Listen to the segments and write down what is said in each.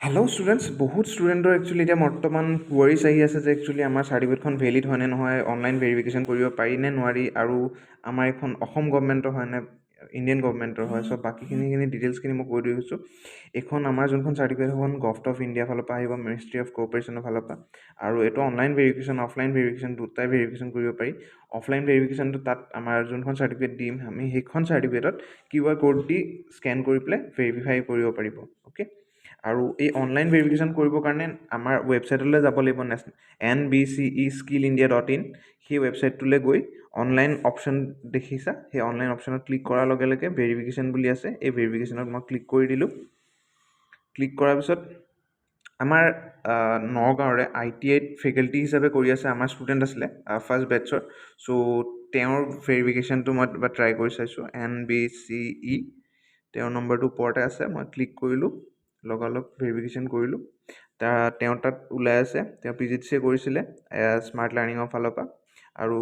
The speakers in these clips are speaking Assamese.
হেল্ল' ষ্টুডেণ্টছ, বহুত ষ্টুডেণ্টৰ একচুৱেলি এতিয়া বৰ্তমান কুৱেৰিজ আহি আছে যে একচুৱেলি আমাৰ চাৰ্টিফিকেটখন ভেলিড হয় নে নহয়, অনলাইন ভেৰিফিকেশ্যন কৰিব পাৰি নে নোৱাৰি, আৰু আমাৰ এইখন অসম গভৰ্ণমেণ্টৰ হয় নে ইণ্ডিয়ান গভৰ্ণমেণ্টৰ হয়। চ' বাকীখিনি ডিটেইলছখিনি মই কৈ দি গৈছোঁ। এইখন আমাৰ যোনখন চাৰ্টিফিকেট সেইখন গভৰ্ণমেণ্ট অফ ইণ্ডিয়াৰ ফালৰ পৰা আহিব, মিনিষ্ট্ৰী অফ কৰ্প'ৰেশ্যনৰ ফালৰ পৰা। আৰু এইটো অনলাইন ভেৰিফিকেশ্যন, অফলাইন ভেৰিফিকেশ্যন দুটাই ভেৰিফিকেশ্যন কৰিব পাৰি। অফলাইন ভেৰিফিকেশ্যনটো তাত আমাৰ যোনখন চাৰ্টিফিকেট দিম আমি সেইখন চাৰ্টিফিকেটত QR ক'ড দি স্কেন কৰি পেলাই ভেৰিফাই কৰিব পাৰিব। অ'কে, আৰু এই অনলাইন ভেৰিফিকেশ্যন কৰিবৰ কাৰণে আমাৰ ৱেবছাইটলৈ যাব লাগিব, NBCE Skill India.in। সেই ৱেবছাইটটোলৈ গৈ অনলাইন অপশ্যন দেখিছা, সেই অনলাইন অপশ্যনত ক্লিক কৰাৰ লগে লগে ভেৰিফিকেশ্যন বুলি আছে, এই ভেৰিফিকেশ্যনত মই ক্লিক কৰি দিলোঁ। ক্লিক কৰাৰ পিছত আমাৰ নগাঁৱৰে ITIত ফেকাল্টি হিচাপে কৰি আছে আমাৰ ষ্টুডেণ্ট আছিলে ফাৰ্ষ্ট বেটছৰ। চ' তেওঁৰ ভেৰিফিকেশ্যনটো মই ট্ৰাই কৰি চাইছোঁ। NBCE তেওঁৰ নম্বৰটো ওপৰতে আছে, মই ক্লিক কৰিলোঁ, লগালগ ভেৰিফিকেশ্যন কৰিলোঁ। তেওঁ তাত ওলাই আছে, তেওঁ PGDCA কৰিছিলে স্মাৰ্ট লাৰ্ণিঙৰ ফালৰ পৰা, আৰু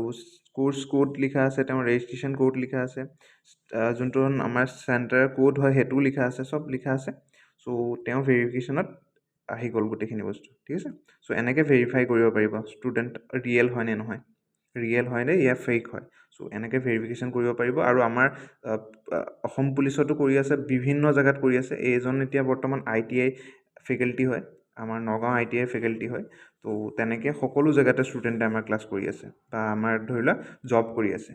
কোৰ্চ কোড লিখা আছে, তেওঁৰ ৰেজিষ্ট্ৰেশ্যন কোড লিখা আছে, যোনটো আমাৰ চেণ্টাৰ কোড হয় সেইটোও লিখা আছে, চব লিখা আছে। চ' তেওঁ ভেৰিফিকেশ্যনত আহি গ'ল গোটেইখিনি বস্তু, ঠিক আছে। চ' এনেকৈ ভেৰিফাই কৰিব পাৰিব ষ্টুডেণ্ট ৰিয়েল হয় নে নহয়, ৰিয়েল হয় নে ইয়া ফেক হয়। চ' এনেকৈ ভেৰিফিকেশ্যন কৰিব পাৰিব। আৰু আমাৰ অসম পুলিচতো কৰি আছে, বিভিন্ন জেগাত কৰি আছে। এইজন এতিয়া বৰ্তমান ITI ফেকাল্টি হয়, আমাৰ নগাঁও ITI ফেকাল্টি হয়। ত' তেনেকৈ সকলো জেগাতে ষ্টুডেণ্টে আমাৰ ক্লাছ কৰি আছে বা আমাৰ ধৰি লোৱা জব কৰি আছে।